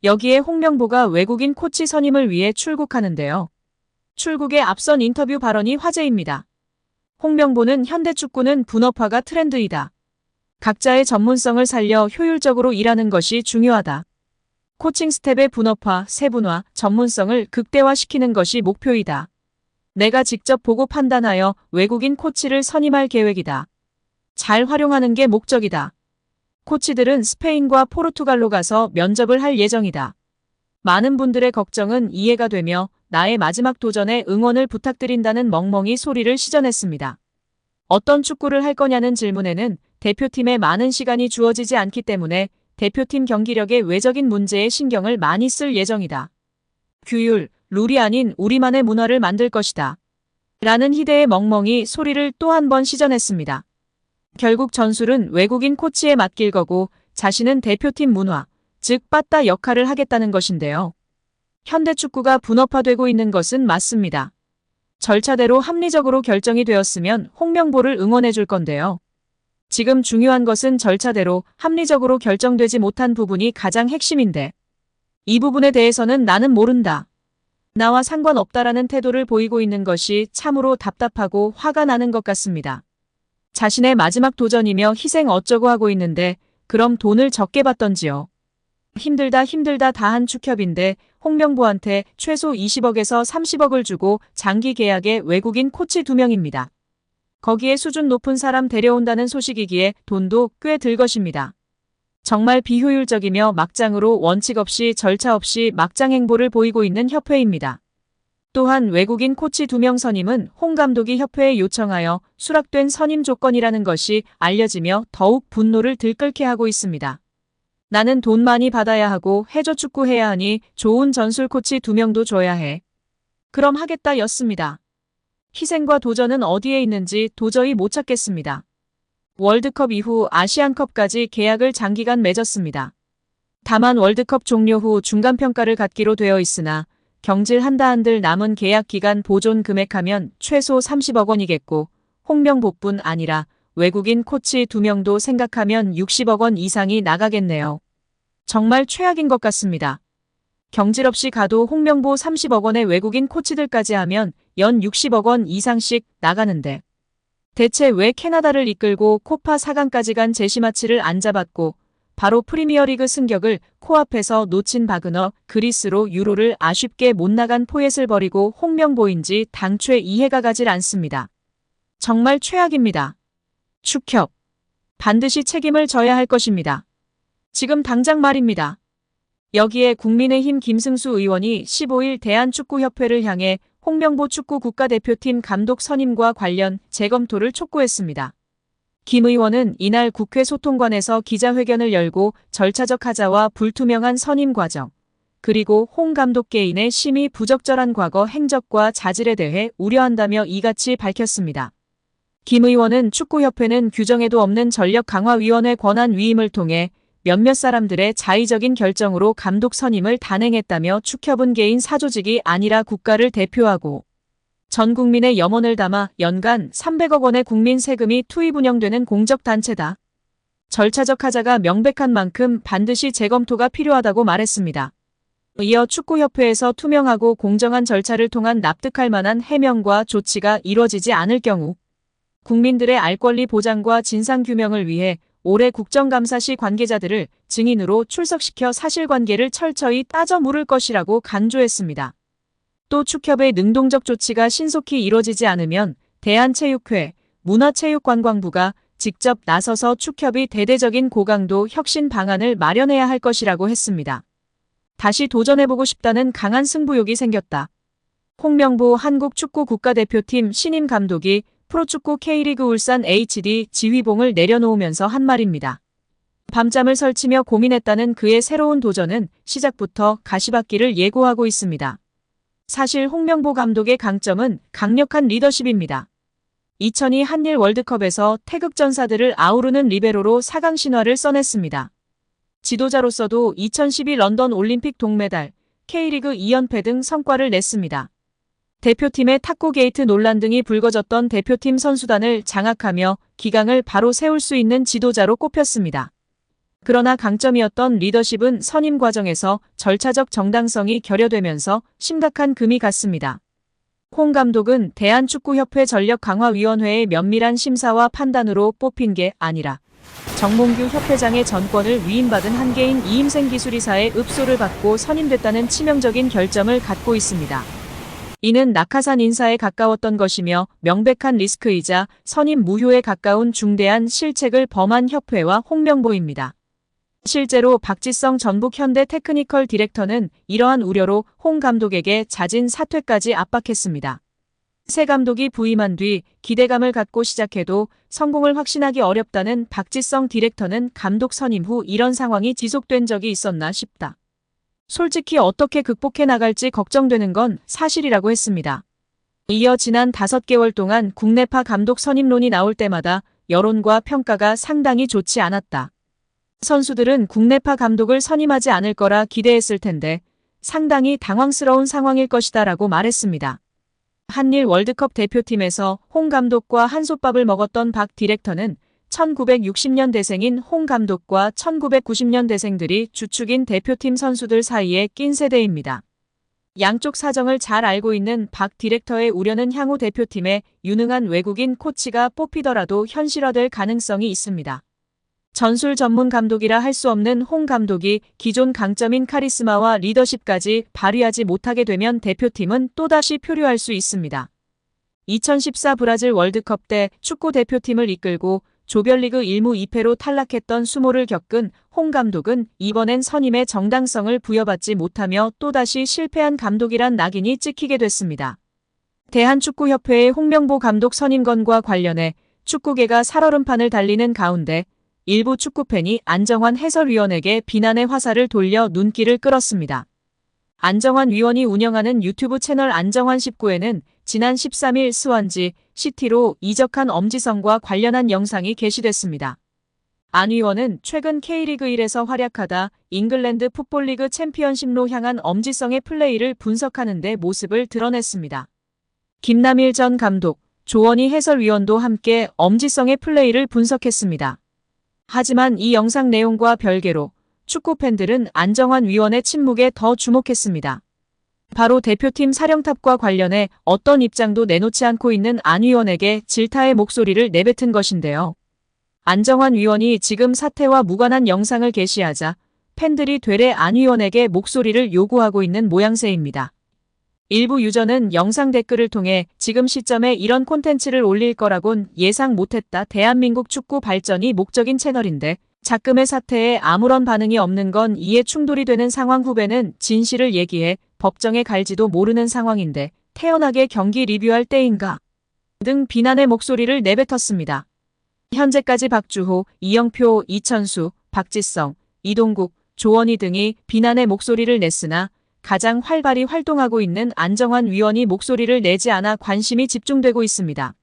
여기에 홍명보가 외국인 코치 선임을 위해 출국하는데요. 출국에 앞선 인터뷰 발언이 화제입니다. 홍명보는 현대축구는 분업화가 트렌드이다. 각자의 전문성을 살려 효율적으로 일하는 것이 중요하다. 코칭 스텝의 분업화, 세분화, 전문성을 극대화시키는 것이 목표이다. 내가 직접 보고 판단하여 외국인 코치를 선임할 계획이다. 잘 활용하는 게 목적이다. 코치들은 스페인과 포르투갈로 가서 면접을 할 예정이다. 많은 분들의 걱정은 이해가 되며 나의 마지막 도전에 응원을 부탁드린다는 멍멍이 소리를 시전했습니다. 어떤 축구를 할 거냐는 질문에는 대표팀에 많은 시간이 주어지지 않기 때문에 대표팀 경기력의 외적인 문제에 신경을 많이 쓸 예정이다. 규율, 룰이 아닌 우리만의 문화를 만들 것이다. 라는 희대의 멍멍이 소리를 또 한 번 시전했습니다. 결국 전술은 외국인 코치에 맡길 거고 자신은 대표팀 문화, 즉 빠따 역할을 하겠다는 것인데요. 현대축구가 분업화되고 있는 것은 맞습니다. 절차대로 합리적으로 결정이 되었으면 홍명보를 응원해 줄 건데요. 지금 중요한 것은 절차대로 합리적으로 결정되지 못한 부분이 가장 핵심인데 이 부분에 대해서는 나는 모른다. 나와 상관없다라는 태도를 보이고 있는 것이 참으로 답답하고 화가 나는 것 같습니다. 자신의 마지막 도전이며 희생 어쩌고 하고 있는데 그럼 돈을 적게 받던지요. 힘들다 다 한 축협인데 홍명보한테 최소 20억에서 30억을 주고 장기 계약의 외국인 코치 2명입니다. 거기에 수준 높은 사람 데려온다는 소식이기에 돈도 꽤 들 것입니다. 정말 비효율적이며 막장으로 원칙 없이 절차 없이 막장 행보를 보이고 있는 협회입니다. 또한 외국인 코치 2명 선임은 홍 감독이 협회에 요청하여 수락된 선임 조건이라는 것이 알려지며 더욱 분노를 들끓게 하고 있습니다. 나는 돈 많이 받아야 하고 해줘 축구 해야 하니 좋은 전술 코치 2명도 줘야 해. 그럼 하겠다 였습니다. 희생과 도전은 어디에 있는지 도저히 못 찾겠습니다. 월드컵 이후 아시안컵까지 계약을 장기간 맺었습니다. 다만 월드컵 종료 후 중간평가를 갖기로 되어 있으나 경질한다 한들 남은 계약 기간 보존 금액하면 최소 30억 원이겠고 홍명보뿐 아니라 외국인 코치 2명도 생각하면 60억 원 이상이 나가겠네요. 정말 최악인 것 같습니다. 경질 없이 가도 홍명보 30억 원의 외국인 코치들까지 하면 연 60억 원 이상씩 나가는데 대체 왜 캐나다를 이끌고 코파 4강까지 간 제시마치를 안 잡았고 바로 프리미어리그 승격을 코앞에서 놓친 바그너 그리스로 유로를 아쉽게 못 나간 포엣을 버리고 홍명보인지 당최 이해가 가질 않습니다. 정말 최악입니다. 축협. 반드시 책임을 져야 할 것입니다. 지금 당장 말입니다. 여기에 국민의힘 김승수 의원이 15일 대한축구협회를 향해 홍명보 축구 국가대표팀 감독 선임과 관련 재검토를 촉구했습니다. 김 의원은 이날 국회 소통관에서 기자회견을 열고 절차적 하자와 불투명한 선임 과정, 그리고 홍 감독 개인의 심히 부적절한 과거 행적과 자질에 대해 우려한다며 이같이 밝혔습니다. 김 의원은 축구협회는 규정에도 없는 전력강화위원회 권한 위임을 통해 몇몇 사람들의 자의적인 결정으로 감독 선임을 단행했다며 축협은 개인 사조직이 아니라 국가를 대표하고 전 국민의 염원을 담아 연간 300억 원의 국민 세금이 투입 운영되는 공적단체다. 절차적 하자가 명백한 만큼 반드시 재검토가 필요하다고 말했습니다. 이어 축구협회에서 투명하고 공정한 절차를 통한 납득할 만한 해명과 조치가 이뤄지지 않을 경우 국민들의 알 권리 보장과 진상규명을 위해 올해 국정감사 시 관계자들을 증인으로 출석시켜 사실관계를 철저히 따져 물을 것이라고 간조했습니다. 또 축협의 능동적 조치가 신속히 이뤄지지 않으면 대한체육회, 문화체육관광부가 직접 나서서 축협이 대대적인 고강도 혁신 방안을 마련해야 할 것이라고 했습니다. 다시 도전해보고 싶다는 강한 승부욕이 생겼다. 홍명보 한국축구 국가대표팀 신임 감독이 프로축구 K리그 울산 HD 지휘봉을 내려놓으면서 한 말입니다. 밤잠을 설치며 고민했다는 그의 새로운 도전은 시작부터 가시밭길을 예고하고 있습니다. 사실 홍명보 감독의 강점은 강력한 리더십입니다. 2002 한일 월드컵에서 태극전사들을 아우르는 리베로로 4강 신화를 써냈습니다. 지도자로서도 2012 런던 올림픽 동메달, K리그 2연패 등 성과를 냈습니다. 대표팀의 탁구 게이트 논란 등이 불거졌던 대표팀 선수단을 장악하며 기강을 바로 세울 수 있는 지도자로 꼽혔습니다. 그러나 강점이었던 리더십은 선임 과정에서 절차적 정당성이 결여되면서 심각한 금이 갔습니다. 홍 감독은 대한축구협회 전력강화위원회의 면밀한 심사와 판단으로 뽑힌 게 아니라 정몽규 협회장의 전권을 위임받은 한 개인 이임생 기술이사의 읍소를 받고 선임됐다는 치명적인 결점을 갖고 있습니다. 이는 낙하산 인사에 가까웠던 것이며 명백한 리스크이자 선임 무효에 가까운 중대한 실책을 범한 협회와 홍명보입니다. 실제로 박지성 전북 현대 테크니컬 디렉터는 이러한 우려로 홍 감독에게 자진 사퇴까지 압박했습니다. 새 감독이 부임한 뒤 기대감을 갖고 시작해도 성공을 확신하기 어렵다는 박지성 디렉터는 감독 선임 후 이런 상황이 지속된 적이 있었나 싶다. 솔직히 어떻게 극복해 나갈지 걱정되는 건 사실이라고 했습니다. 이어 지난 5개월 동안 국내파 감독 선임론이 나올 때마다 여론과 평가가 상당히 좋지 않았다. 선수들은 국내파 감독을 선임하지 않을 거라 기대했을 텐데 상당히 당황스러운 상황일 것이다 라고 말했습니다. 한일 월드컵 대표팀에서 홍 감독과 한솥밥을 먹었던 박 디렉터는 1960년대생인 홍 감독과 1990년대생들이 주축인 대표팀 선수들 사이에 낀 세대입니다. 양쪽 사정을 잘 알고 있는 박 디렉터의 우려는 향후 대표팀에 유능한 외국인 코치가 뽑히더라도 현실화될 가능성이 있습니다. 전술 전문 감독이라 할 수 없는 홍 감독이 기존 강점인 카리스마와 리더십까지 발휘하지 못하게 되면 대표팀은 또다시 표류할 수 있습니다. 2014 브라질 월드컵 때 축구 대표팀을 이끌고 조별리그 1무 2패로 탈락했던 수모를 겪은 홍 감독은 이번엔 선임의 정당성을 부여받지 못하며 또다시 실패한 감독이란 낙인이 찍히게 됐습니다. 대한축구협회의 홍명보 감독 선임건과 관련해 축구계가 살얼음판을 달리는 가운데 일부 축구팬이 안정환 해설위원에게 비난의 화살을 돌려 눈길을 끌었습니다. 안정환 위원이 운영하는 유튜브 채널 안정환19에는 지난 13일 스완지 시티로 이적한 엄지성과 관련한 영상이 게시됐습니다. 안 위원은 최근 K리그 1에서 활약하다 잉글랜드 풋볼리그 챔피언십로 향한 엄지성의 플레이를 분석하는 데 모습을 드러냈습니다. 김남일 전 감독, 조원희 해설위원도 함께 엄지성의 플레이를 분석했습니다. 하지만 이 영상 내용과 별개로 축구팬들은 안정환 위원의 침묵에 더 주목했습니다. 바로 대표팀 사령탑과 관련해 어떤 입장도 내놓지 않고 있는 안 위원에게 질타의 목소리를 내뱉은 것인데요. 안정환 위원이 지금 사태와 무관한 영상을 게시하자 팬들이 되레 안 위원에게 목소리를 요구하고 있는 모양새입니다. 일부 유저는 영상 댓글을 통해 지금 시점에 이런 콘텐츠를 올릴 거라곤 예상 못했다. 대한민국 축구 발전이 목적인 채널인데 작금의 사태에 아무런 반응이 없는 건 이해 충돌이 되는 상황. 후배는 진실을 얘기해 법정에 갈지도 모르는 상황인데 태연하게 경기 리뷰할 때인가 등 비난의 목소리를 내뱉었습니다. 현재까지 박주호, 이영표, 이천수, 박지성, 이동국, 조원희 등이 비난의 목소리를 냈으나 가장 활발히 활동하고 있는 안정환 위원이 목소리를 내지 않아 관심이 집중되고 있습니다.